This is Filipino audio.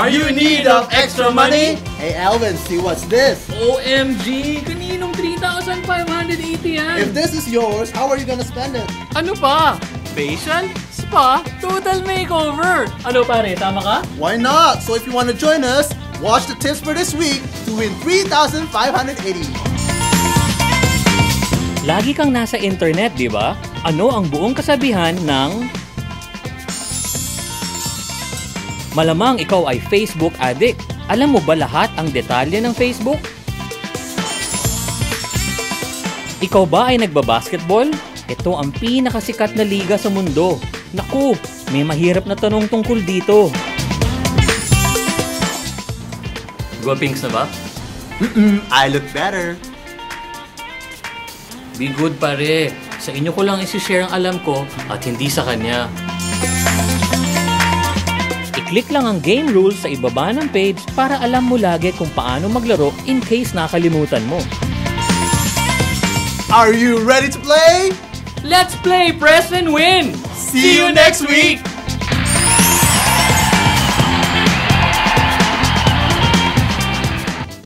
Are you in need of extra money? Hey Alvin, see what's this? OMG! Kaninong 3,580 yan? If this is yours, how are you gonna spend it? Ano pa? Facial? Spa? Total makeover! Ano pare, tama ka? Why not? So if you want to join us, watch the tips for this week to win 3,580. Lagi kang nasa internet, di ba? Ano ang buong kasabihan ng malamang ikaw ay Facebook addict? Alam mo ba lahat ang detalye ng Facebook? Ikaw ba ay nagbabasketball? Ito ang pinakasikat na liga sa mundo. Naku, may mahirap na tanong tungkol dito. Guwapings na ba? I look better. Be good pare. Sa inyo ko lang isi-share ang alam ko at hindi sa kanya. I-click lang ang game rules sa ibaba ng page para alam mo lagi kung paano maglaro in case nakalimutan mo. Are you ready to play? Let's play, press and win! See you next week!